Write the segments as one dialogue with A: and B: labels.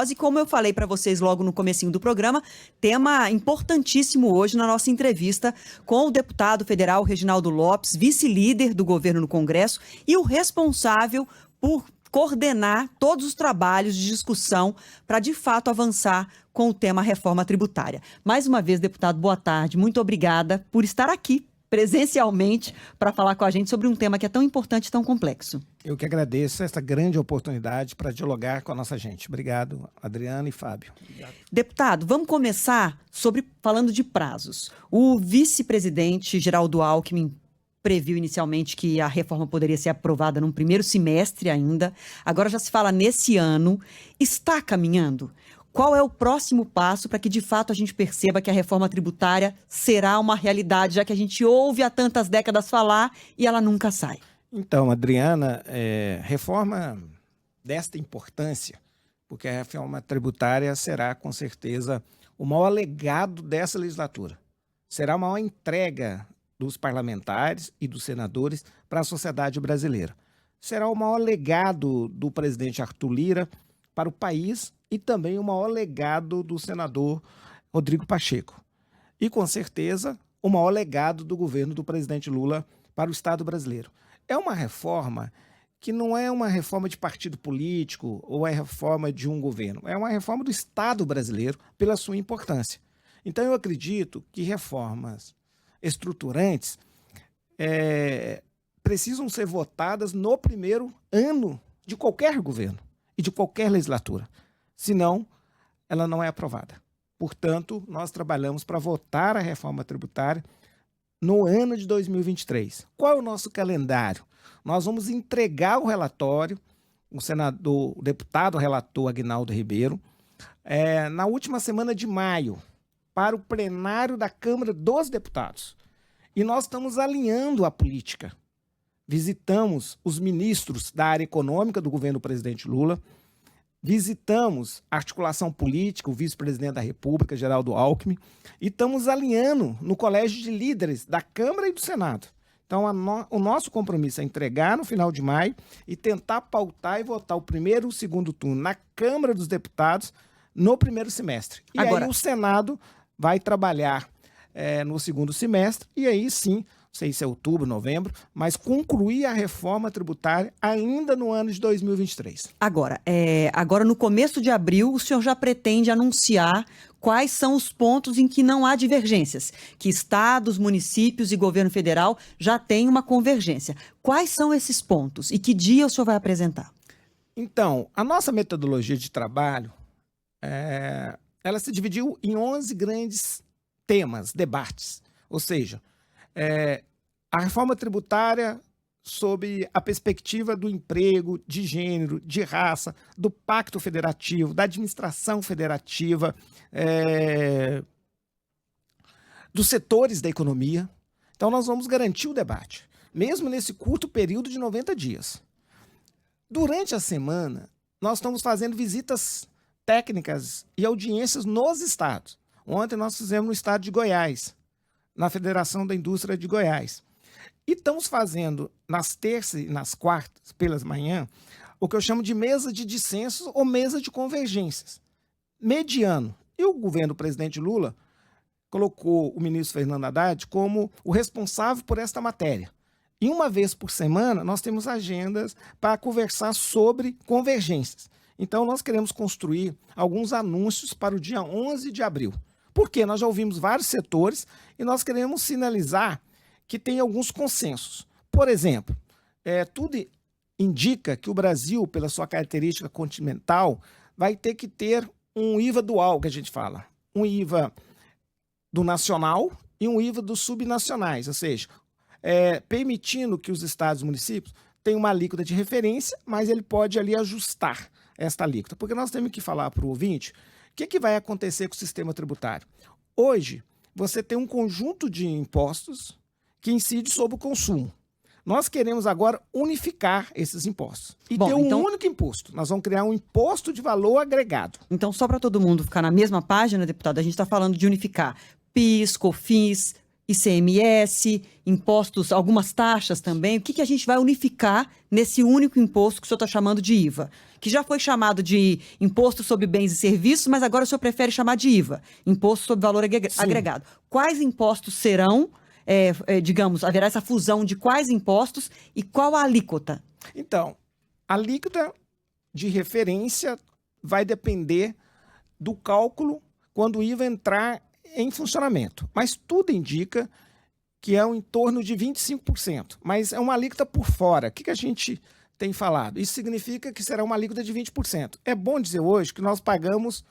A: E como eu falei para vocês logo no comecinho do programa, tema importantíssimo hoje na nossa entrevista com o deputado federal Reginaldo Lopes, vice-líder do governo no Congresso e o responsável por coordenar todos os trabalhos de discussão para, de fato, avançar com o tema reforma tributária. Mais uma vez, deputado, boa tarde. Muito obrigada por estar aqui presencialmente para falar com a gente sobre um tema que é tão importante e tão complexo.
B: Eu que agradeço essa grande oportunidade para dialogar com a nossa gente. Obrigado, Adriana e Fábio. Obrigado.
A: Deputado, vamos começar falando de prazos. O vice-presidente Geraldo Alckmin previu inicialmente que a reforma poderia ser aprovada num primeiro semestre ainda. Agora já se fala nesse ano. Está caminhando? Qual é o próximo passo para que, de fato, a gente perceba que a reforma tributária será uma realidade, já que a gente ouve há tantas décadas falar e ela nunca sai?
B: Então, Adriana, reforma desta importância, porque a reforma tributária será, com certeza, o maior legado dessa legislatura. Será a maior entrega dos parlamentares e dos senadores para a sociedade brasileira. Será o maior legado do presidente Arthur Lira para o país e também o maior legado do senador Rodrigo Pacheco. E, com certeza, o maior legado do governo do presidente Lula para o Estado brasileiro. É uma reforma que não é uma reforma de partido político ou é reforma de um governo. É uma reforma do Estado brasileiro pela sua importância. Então, eu acredito que reformas estruturantes precisam ser votadas no primeiro ano de qualquer governo e de qualquer legislatura. Senão, ela não é aprovada. Portanto, nós trabalhamos para votar a reforma tributária no ano de 2023. Qual é o nosso calendário? Nós vamos entregar o relatório, o deputado relator Aguinaldo Ribeiro, na última semana de maio, para o plenário da Câmara dos Deputados. E nós estamos alinhando a política. Visitamos os ministros da área econômica do governo do presidente Lula, visitamos a articulação política, o vice-presidente da República, Geraldo Alckmin, e estamos alinhando no colégio de líderes da Câmara e do Senado. Então, o nosso compromisso é entregar no final de maio e tentar pautar e votar o primeiro e o segundo turno na Câmara dos Deputados no primeiro semestre. E aí o Senado vai trabalhar no segundo semestre e aí sim, não sei se é outubro, novembro, mas concluir a reforma tributária ainda no ano de 2023.
A: Agora, no começo de abril, o senhor já pretende anunciar quais são os pontos em que não há divergências, que estados, municípios e governo federal já têm uma convergência. Quais são esses pontos e que dia o senhor vai apresentar?
B: Então, a nossa metodologia de trabalho, ela se dividiu em 11 grandes temas, debates, ou seja, a reforma tributária sob a perspectiva do emprego, de gênero, de raça, do pacto federativo, da administração federativa, dos setores da economia. Então, nós vamos garantir o debate, mesmo nesse curto período de 90 dias. Durante a semana, nós estamos fazendo visitas técnicas e audiências nos estados. Ontem nós fizemos no estado de Goiás, na Federação da Indústria de Goiás. E estamos fazendo nas terças e nas quartas, pelas manhã, o que eu chamo de mesa de dissensos ou mesa de convergências. Mediano. E o governo do presidente Lula colocou o ministro Fernando Haddad como o responsável por esta matéria. E uma vez por semana, nós temos agendas para conversar sobre convergências. Então, nós queremos construir alguns anúncios para o dia 11 de abril. Porque nós já ouvimos vários setores e nós queremos sinalizar que tem alguns consensos. Por exemplo, tudo indica que o Brasil, pela sua característica continental, vai ter que ter um IVA dual, que a gente fala. Um IVA do nacional e um IVA dos subnacionais, ou seja, permitindo que os estados e municípios tenham uma alíquota de referência, mas ele pode ali ajustar esta alíquota. Porque nós temos que falar para o ouvinte o que vai acontecer com o sistema tributário. Hoje, você tem um conjunto de impostos que incide sobre o consumo. Nós queremos agora unificar esses impostos e ter um único imposto. Nós vamos criar um imposto de valor agregado.
A: Então, só para todo mundo ficar na mesma página, deputado, a gente está falando de unificar PIS, COFINS, ICMS, impostos, algumas taxas também. O que a gente vai unificar nesse único imposto que o senhor está chamando de IVA? Que já foi chamado de Imposto sobre Bens e Serviços, mas agora o senhor prefere chamar de IVA, Imposto sobre Valor Agregado. Quais impostos serão, digamos, haverá essa fusão de quais impostos e qual a alíquota?
B: Então, a alíquota de referência vai depender do cálculo quando o IVA entrar em funcionamento. Mas tudo indica que é em torno de 25%. Mas é uma alíquota por fora. O que a gente tem falado? Isso significa que será uma alíquota de 20%. É bom dizer hoje que nós pagamos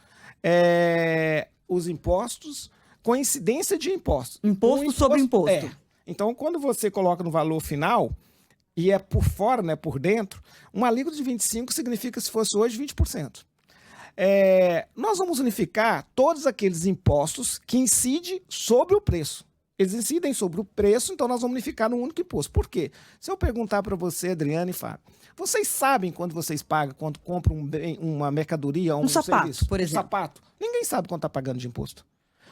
B: os impostos com incidência de impostos.
A: Imposto sobre imposto.
B: Então, quando você coloca no valor final, e é por fora, não é por dentro, uma alíquota de 25% significa, se fosse hoje, 20%. Nós vamos unificar todos aqueles impostos que incidem sobre o preço. Eles incidem sobre o preço, então nós vamos unificar num único imposto. Por quê? Se eu perguntar para você, Adriana e Fábio, vocês sabem quanto vocês pagam quando compram uma mercadoria, um
A: sapato,
B: serviço?
A: por exemplo.
B: Um sapato. Ninguém sabe quanto está pagando de imposto.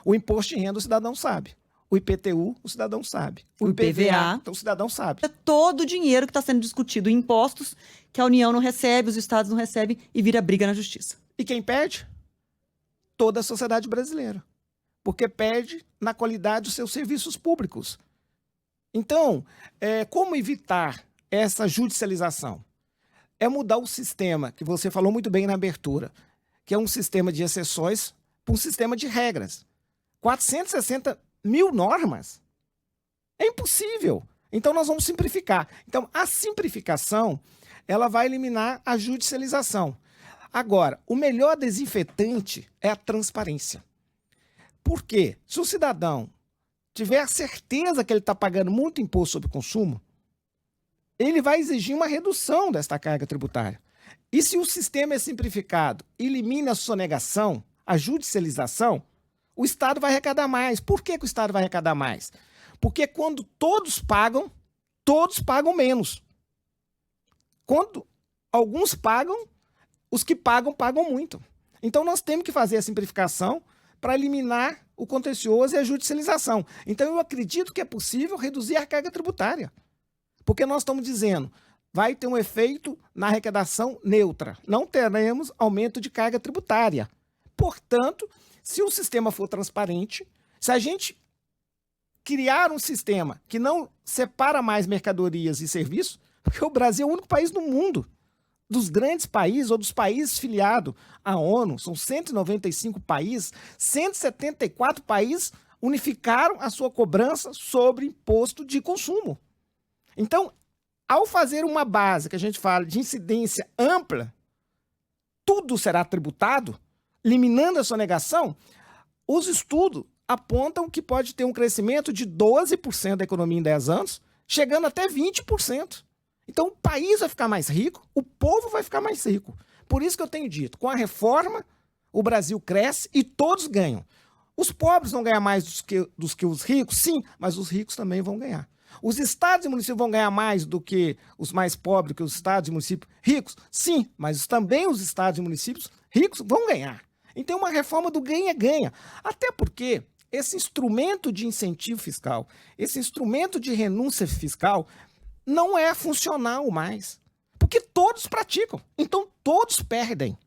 B: O imposto de renda o cidadão sabe. O IPTU, o cidadão sabe.
A: O IPVA,
B: então o cidadão sabe.
A: É todo o dinheiro que está sendo discutido em impostos que a União não recebe, os estados não recebem e vira briga na justiça.
B: E quem perde? Toda a sociedade brasileira. Porque perde na qualidade dos seus serviços públicos. Então, como evitar essa judicialização? É mudar o sistema, que você falou muito bem na abertura, que é um sistema de exceções para um sistema de regras. 460 mil normas? É impossível. Então, nós vamos simplificar. Então, a simplificação, ela vai eliminar a judicialização. Agora, o melhor desinfetante é a transparência. Por quê? Se o cidadão tiver a certeza que ele está pagando muito imposto sobre o consumo, ele vai exigir uma redução desta carga tributária. E se o sistema é simplificado, elimina a sonegação, a judicialização, o Estado vai arrecadar mais. Por que o Estado vai arrecadar mais? Porque quando todos pagam menos. Quando alguns pagam, os que pagam muito. Então, nós temos que fazer a simplificação para eliminar o contencioso e a judicialização. Então, eu acredito que é possível reduzir a carga tributária. Porque nós estamos dizendo, vai ter um efeito na arrecadação neutra. Não teremos aumento de carga tributária. Portanto, se o sistema for transparente, se a gente criar um sistema que não separa mais mercadorias e serviços, porque o Brasil é o único país no mundo, dos grandes países ou dos países filiados à ONU, são 195 países, 174 países unificaram a sua cobrança sobre imposto de consumo. Então, ao fazer uma base que a gente fala de incidência ampla, tudo será tributado, eliminando a sonegação, os estudos apontam que pode ter um crescimento de 12% da economia em 10 anos, chegando até 20%. Então, o país vai ficar mais rico, o povo vai ficar mais rico. Por isso que eu tenho dito, com a reforma, o Brasil cresce e todos ganham. Os pobres vão ganhar mais dos que os ricos? Sim, mas os ricos também vão ganhar. Os estados e municípios vão ganhar mais do que os mais pobres, do que os estados e municípios ricos? Sim, mas também os estados e municípios ricos vão ganhar. Então, uma reforma do ganha-ganha. Até porque esse instrumento de incentivo fiscal, esse instrumento de renúncia fiscal, não é funcional mais. Porque todos praticam. Então, todos perdem.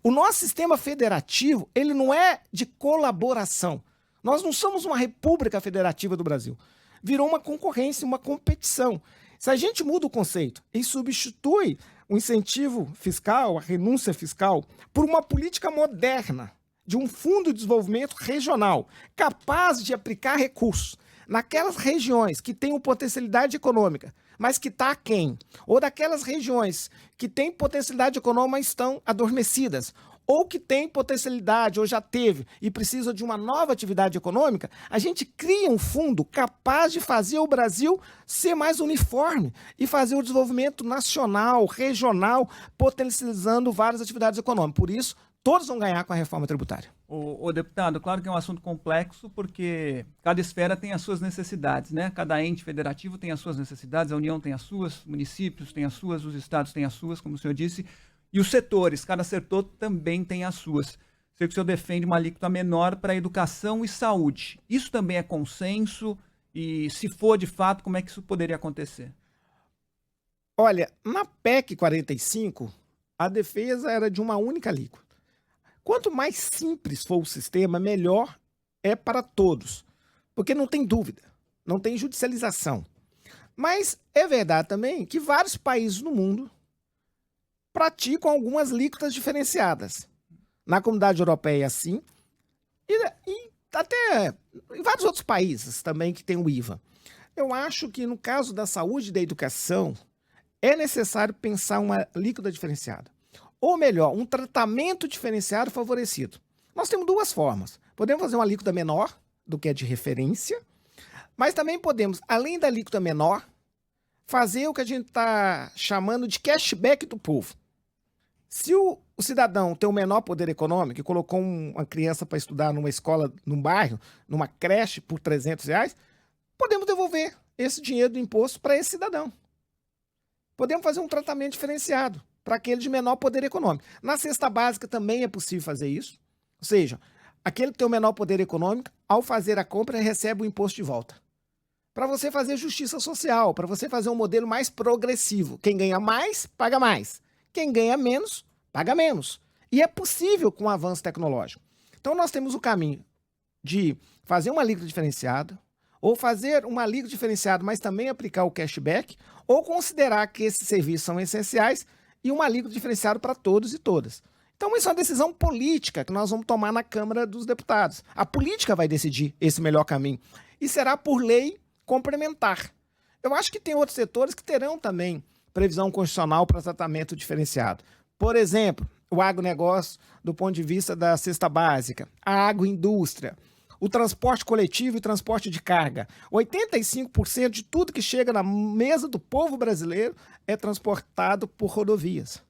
B: O nosso sistema federativo, ele não é de colaboração. Nós não somos uma república federativa do Brasil. Virou uma concorrência, uma competição. Se a gente muda o conceito e substitui o incentivo fiscal, a renúncia fiscal, por uma política moderna de um fundo de desenvolvimento regional capaz de aplicar recursos naquelas regiões que têm uma potencialidade econômica, mas que está aquém, ou daquelas regiões que têm potencialidade econômica, mas estão adormecidas, ou que têm potencialidade, ou já teve, e precisa de uma nova atividade econômica, a gente cria um fundo capaz de fazer o Brasil ser mais uniforme e fazer o desenvolvimento nacional, regional, potencializando várias atividades econômicas. Por isso, todos vão ganhar com a reforma tributária.
C: O deputado, claro que é um assunto complexo, porque cada esfera tem as suas necessidades, né? Cada ente federativo tem as suas necessidades, a União tem as suas, municípios têm as suas, os estados têm as suas, como o senhor disse, e os setores, cada setor também tem as suas. Sei que o senhor defende uma alíquota menor para educação e saúde. Isso também é consenso? E se for de fato, como é que isso poderia acontecer?
B: Olha, na PEC 45, a defesa era de uma única alíquota. Quanto mais simples for o sistema, melhor é para todos, porque não tem dúvida, não tem judicialização. Mas é verdade também que vários países no mundo praticam algumas alíquotas diferenciadas. Na Comunidade Europeia, sim, e até em vários outros países também que tem o IVA. Eu acho que no caso da saúde e da educação, é necessário pensar uma alíquota diferenciada. Ou melhor, um tratamento diferenciado favorecido. Nós temos duas formas. Podemos fazer uma alíquota menor do que é de referência, mas também podemos, além da alíquota menor, fazer o que a gente está chamando de cashback do povo. Se o cidadão tem o menor poder econômico e colocou uma criança para estudar numa escola, num bairro, numa creche por R$300, podemos devolver esse dinheiro do imposto para esse cidadão. Podemos fazer um tratamento diferenciado para aquele de menor poder econômico. Na cesta básica também é possível fazer isso. Ou seja, aquele que tem o menor poder econômico, ao fazer a compra, recebe o imposto de volta. Para você fazer justiça social, para você fazer um modelo mais progressivo. Quem ganha mais, paga mais. Quem ganha menos, paga menos. E é possível com o avanço tecnológico. Então nós temos o caminho de fazer uma alíquota diferenciada, ou fazer uma alíquota diferenciada, mas também aplicar o cashback, ou considerar que esses serviços são essenciais e uma alíquota diferenciada para todos e todas. Então isso é uma decisão política que nós vamos tomar na Câmara dos Deputados. A política vai decidir esse melhor caminho. E será por lei complementar. Eu acho que tem outros setores que terão também previsão constitucional para tratamento diferenciado. Por exemplo, o agronegócio do ponto de vista da cesta básica, a agroindústria, o transporte coletivo e transporte de carga. 85% de tudo que chega na mesa do povo brasileiro é transportado por rodovias.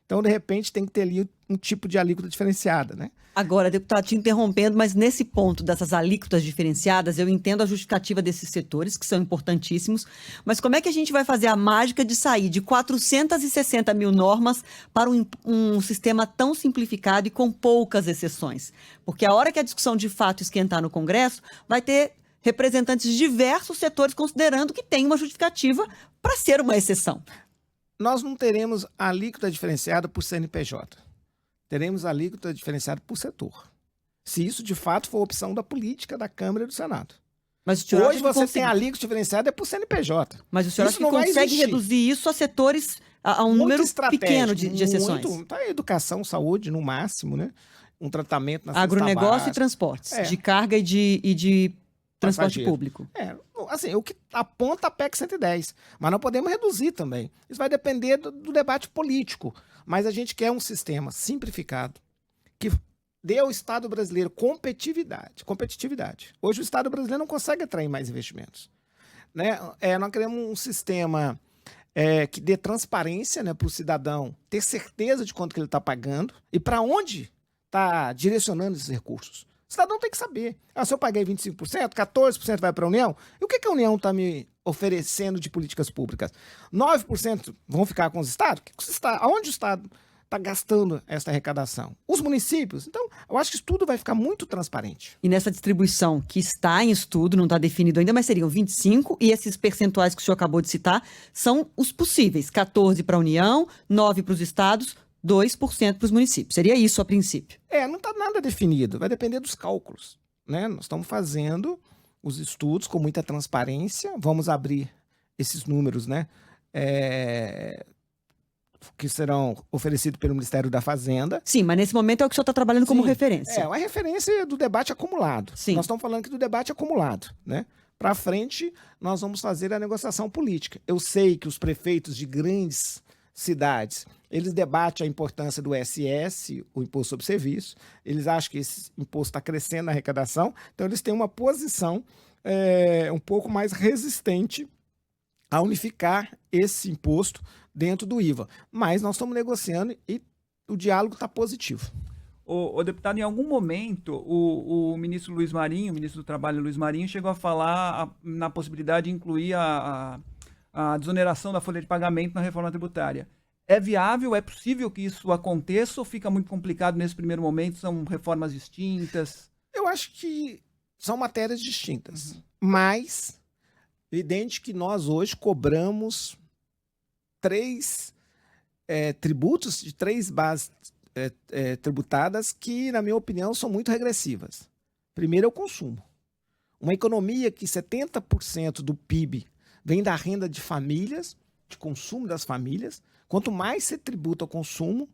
B: Então, de repente, tem que ter ali um tipo de alíquota diferenciada, né?
A: Agora, deputado, te interrompendo, mas nesse ponto dessas alíquotas diferenciadas, eu entendo a justificativa desses setores, que são importantíssimos, mas como é que a gente vai fazer a mágica de sair de 460 mil normas para um sistema tão simplificado e com poucas exceções? Porque a hora que a discussão de fato esquentar no Congresso, vai ter representantes de diversos setores considerando que tem uma justificativa para ser uma exceção.
B: Nós não teremos alíquota diferenciada por CNPJ. Teremos alíquota diferenciada por setor. Se isso, de fato, for opção da política da Câmara e do Senado.
A: Mas o senhor
B: Hoje você tem alíquota diferenciada por CNPJ.
A: Mas o senhor acha que consegue reduzir isso a setores, a um número pequeno de exceções?
B: Tá aí, educação, saúde, no máximo, né? Um tratamento na
A: agronegócio
B: básica.
A: E transportes, de carga e de transporte
B: passageiro.
A: Público.
B: Assim, o que aponta a PEC 110. Mas não podemos reduzir também. Isso vai depender do debate político. Mas a gente quer um sistema simplificado que dê ao Estado brasileiro competitividade. Hoje o Estado brasileiro não consegue atrair mais investimentos. Né? Nós queremos um sistema que dê transparência, né, para o cidadão ter certeza de quanto que ele está pagando e para onde está direcionando esses recursos. O cidadão tem que saber. Se eu paguei 25%, 14% vai para a União, e o que a União está me oferecendo de políticas públicas? 9% vão ficar com os estados? Aonde o Estado está gastando essa arrecadação? Os municípios? Então, eu acho que isso tudo vai ficar muito transparente.
A: E nessa distribuição que está em estudo, não está definido ainda, mas seriam 25%, e esses percentuais que o senhor acabou de citar são os possíveis: 14% para a União, 9% para os estados, 2% para os municípios. Seria isso a princípio?
B: Não está nada definido. Vai depender dos cálculos. Né? Nós estamos fazendo os estudos com muita transparência. Vamos abrir esses números, né? Que serão oferecidos pelo Ministério da Fazenda.
A: Sim, mas nesse momento é o que o senhor está trabalhando como referência.
B: Uma referência do debate acumulado.
A: Sim.
B: Nós estamos falando aqui do debate acumulado. Né? Para frente, nós vamos fazer a negociação política. Eu sei que os prefeitos de grandes cidades, eles debatem a importância do ISS, o Imposto sobre Serviço. Eles acham que esse imposto está crescendo na arrecadação, então eles têm uma posição um pouco mais resistente a unificar esse imposto dentro do IVA. Mas nós estamos negociando e o diálogo está positivo.
C: O deputado, em algum momento, o ministro Luiz Marinho, o ministro do Trabalho Luiz Marinho, chegou a falar na possibilidade de incluir a desoneração da folha de pagamento na reforma tributária. É viável? É possível que isso aconteça ou fica muito complicado nesse primeiro momento? São reformas distintas?
B: Eu acho que são matérias distintas, mas Evidente que nós hoje cobramos 3 tributos de 3 bases tributadas que, na minha opinião, são muito regressivas. Primeiro é o consumo. Uma economia que 70% do PIB vem da renda de famílias, de consumo das famílias. Quanto mais se tributa o consumo,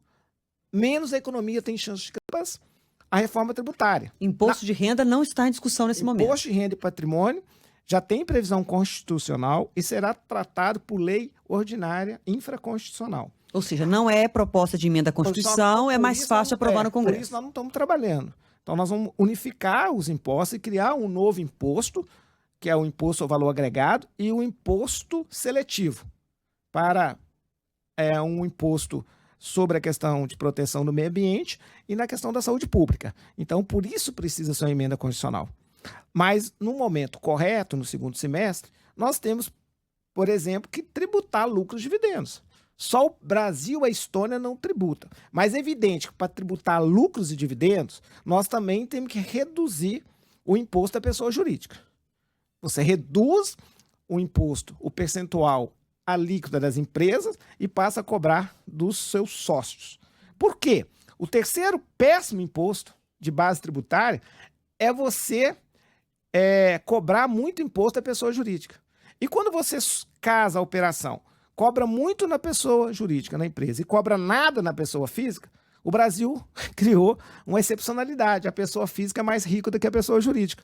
B: menos a economia tem chance de crescer. A reforma tributária.
A: Imposto de renda não está em discussão nesse momento.
B: Imposto de renda e patrimônio já tem previsão constitucional e será tratado por lei ordinária infraconstitucional.
A: Ou seja, não é proposta de emenda à Constituição, é mais fácil aprovar no Congresso.
B: Por isso nós não estamos trabalhando. Então nós vamos unificar os impostos e criar um novo imposto, que é o imposto ao valor agregado e o imposto seletivo, para um imposto sobre a questão de proteção do meio ambiente e na questão da saúde pública. Então, por isso precisa ser uma emenda constitucional. Mas, no momento correto, no segundo semestre, nós temos, por exemplo, que tributar lucros e dividendos. Só o Brasil e a Estônia não tributam. Mas é evidente que para tributar lucros e dividendos, nós também temos que reduzir o imposto da pessoa jurídica. Você reduz o imposto, o percentual alíquota das empresas e passa a cobrar dos seus sócios. Por quê? O terceiro péssimo imposto de base tributária é você cobrar muito imposto da pessoa jurídica. E quando você casa a operação, cobra muito na pessoa jurídica, na empresa, e cobra nada na pessoa física, o Brasil criou uma excepcionalidade. A pessoa física é mais rica do que a pessoa jurídica.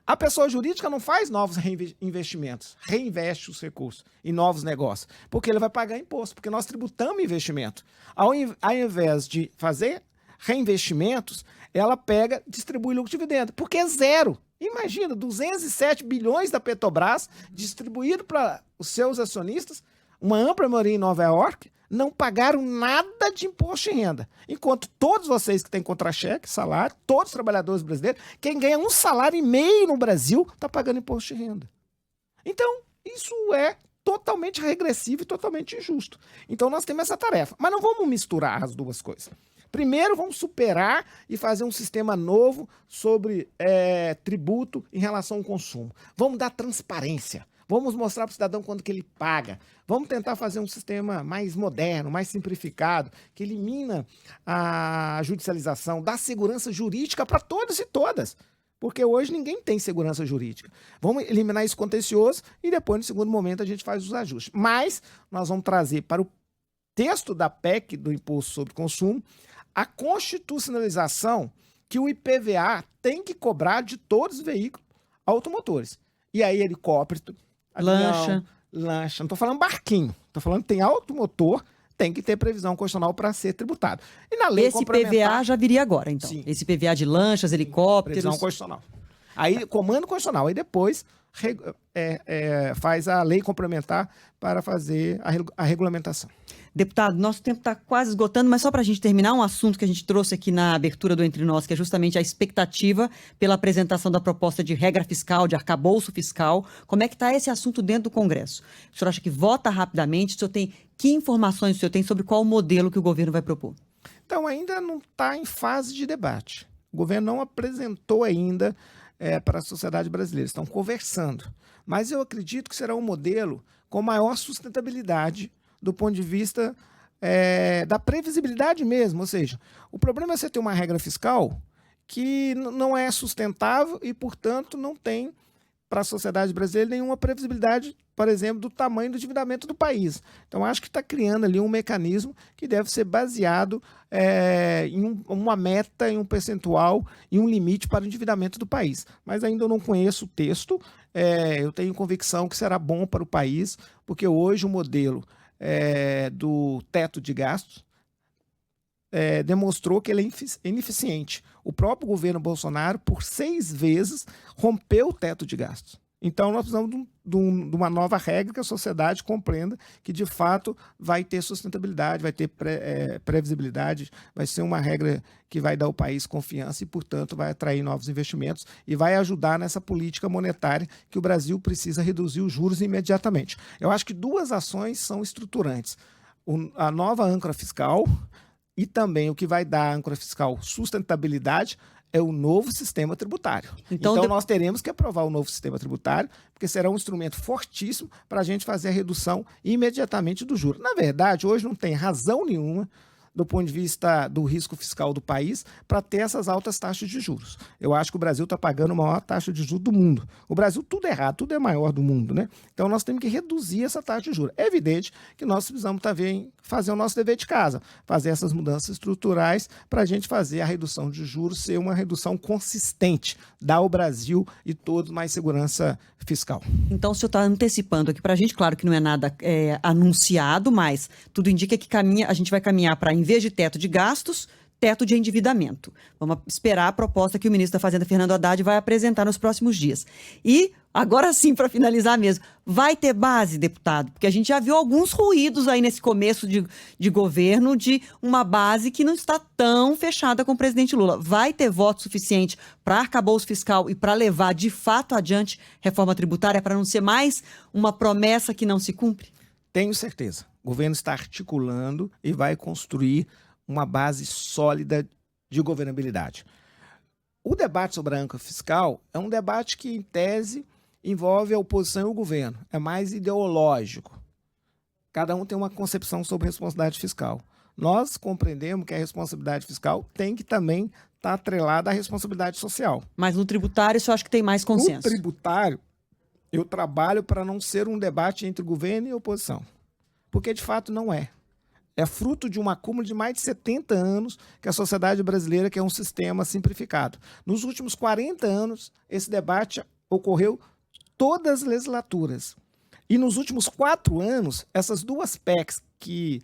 B: A pessoa jurídica não faz novos investimentos, reinveste os recursos em novos negócios, porque ele vai pagar imposto, porque nós tributamos investimento. Ao invés de fazer reinvestimentos, ela distribui lucro e dividendo, porque é zero. Imagina, 207 bilhões da Petrobras distribuído para os seus acionistas, uma ampla maioria em Nova York, não pagaram nada de imposto de renda. Enquanto todos vocês que têm contra-cheque, salário, todos os trabalhadores brasileiros, quem ganha 1,5 salário no Brasil, está pagando imposto de renda. Então, isso é totalmente regressivo e totalmente injusto. Então, nós temos essa tarefa. Mas não vamos misturar as duas coisas. Primeiro, vamos superar e fazer um sistema novo sobre tributo em relação ao consumo. Vamos dar transparência. Vamos mostrar para o cidadão quanto que ele paga. Vamos tentar fazer um sistema mais moderno, mais simplificado, que elimina a judicialização, dá segurança jurídica para todos e todas. Porque hoje ninguém tem segurança jurídica. Vamos eliminar esse contencioso e depois, no segundo momento, a gente faz os ajustes. Mas nós vamos trazer para o texto da PEC, do Imposto sobre Consumo, a constitucionalização que o IPVA tem que cobrar de todos os veículos automotores. E aí, helicóptero,
A: lancha.
B: Não estou falando barquinho. Estou falando que tem automotor, tem que ter previsão constitucional para ser tributado. E na lei
A: esse PVA já viria agora, então.
B: Sim.
A: Esse PVA de lanchas, helicópteros.
B: Previsão constitucional. Aí, comando constitucional. Aí depois faz a lei complementar para fazer a regulamentação.
A: Deputado, nosso tempo está quase esgotando, mas só para a gente terminar, um assunto que a gente trouxe aqui na abertura do Entre Nós, que é justamente a expectativa pela apresentação da proposta de regra fiscal, de arcabouço fiscal. Como é que está esse assunto dentro do Congresso? O senhor acha que vota rapidamente? Que informações o senhor tem sobre qual modelo que o governo vai propor?
B: Então, ainda não está em fase de debate. O governo não apresentou ainda para a sociedade brasileira. Estão conversando. Mas eu acredito que será um modelo com maior sustentabilidade do ponto de vista da previsibilidade mesmo. Ou seja, o problema é você ter uma regra fiscal que não é sustentável e, portanto, não tem para a sociedade brasileira nenhuma previsibilidade, por exemplo, do tamanho do endividamento do país. Então, acho que está criando ali um mecanismo que deve ser baseado em uma meta, em um percentual, em um limite para o endividamento do país. Mas ainda eu não conheço o texto. Eu tenho convicção que será bom para o país, porque hoje o modelo do teto de gastos demonstrou que ele é ineficiente. O próprio governo Bolsonaro, por 6 vezes, rompeu o teto de gastos. Então, nós precisamos de uma nova regra que a sociedade compreenda que, de fato, vai ter sustentabilidade, vai ter previsibilidade, vai ser uma regra que vai dar ao país confiança e, portanto, vai atrair novos investimentos e vai ajudar nessa política monetária que o Brasil precisa reduzir os juros imediatamente. Eu acho que 2 ações são estruturantes. A nova âncora fiscal E também o que vai dar à âncora fiscal sustentabilidade é o novo sistema tributário. Então nós teremos que aprovar o novo sistema tributário, porque será um instrumento fortíssimo para a gente fazer a redução imediatamente do juro. Na verdade, hoje não tem razão nenhuma, do ponto de vista do risco fiscal do país, para ter essas altas taxas de juros. Eu acho que o Brasil está pagando a maior taxa de juros do mundo. O Brasil, tudo é errado, tudo é maior do mundo, né? Então nós temos que reduzir essa taxa de juros. É evidente que nós precisamos também fazer o nosso dever de casa, fazer essas mudanças estruturais para a gente fazer a redução de juros ser uma redução consistente, dar ao Brasil e todos mais segurança fiscal.
A: Então o senhor está antecipando aqui para a gente, claro que não é nada anunciado, mas tudo indica que a gente vai caminhar para, em vez de teto de gastos, teto de endividamento. Vamos esperar a proposta que o ministro da Fazenda, Fernando Haddad, vai apresentar nos próximos dias. E, agora sim, para finalizar mesmo, vai ter base, deputado? Porque a gente já viu alguns ruídos aí nesse começo de governo de uma base que não está tão fechada com o presidente Lula. Vai ter voto suficiente para arcabouço fiscal e para levar, de fato, adiante reforma tributária, para não ser mais uma promessa que não se cumpre?
B: Tenho certeza. O governo está articulando e vai construir uma base sólida de governabilidade. O debate sobre a âncora fiscal é um debate que, em tese, envolve a oposição e o governo. É mais ideológico. Cada um tem uma concepção sobre responsabilidade fiscal. Nós compreendemos que a responsabilidade fiscal tem que também estar atrelada à responsabilidade social.
A: Mas no tributário, isso eu acho que tem mais consenso.
B: No tributário, eu trabalho para não ser um debate entre governo e oposição. Porque, de fato, não é. É fruto de um acúmulo de mais de 70 anos que a sociedade brasileira quer um sistema simplificado. Nos últimos 40 anos, esse debate ocorreu todas as legislaturas. E nos últimos 4 anos, essas duas PECs, que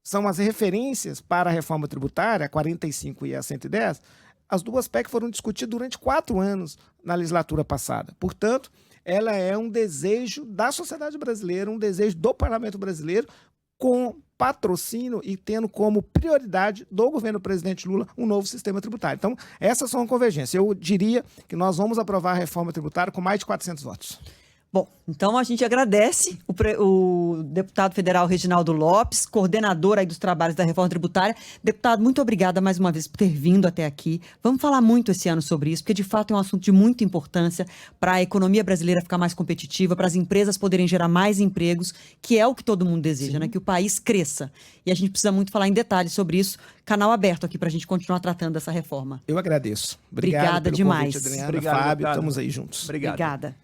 B: são as referências para a reforma tributária, a 45 e a 110, as duas PECs foram discutidas durante 4 anos na legislatura passada. Portanto, ela é um desejo da sociedade brasileira, um desejo do parlamento brasileiro, com patrocínio e tendo como prioridade do governo do presidente Lula um novo sistema tributário. Então, essas são a convergência. Eu diria que nós vamos aprovar a reforma tributária com mais de 400 votos.
A: Bom, então a gente agradece o deputado federal Reginaldo Lopes, coordenador aí dos trabalhos da reforma tributária. Deputado, muito obrigada mais uma vez por ter vindo até aqui. Vamos falar muito esse ano sobre isso, porque de fato é um assunto de muita importância para a economia brasileira ficar mais competitiva, para as empresas poderem gerar mais empregos, que é o que todo mundo deseja, né? Que o país cresça. E a gente precisa muito falar em detalhes sobre isso. Canal aberto aqui para a gente continuar tratando dessa reforma.
B: Eu agradeço.
A: Obrigada
B: pelo
A: demais.
B: convite, Adriana,
C: Obrigado,
B: Fábio,
C: deputado.
B: estamos aí juntos.
C: Obrigado.
A: Obrigada.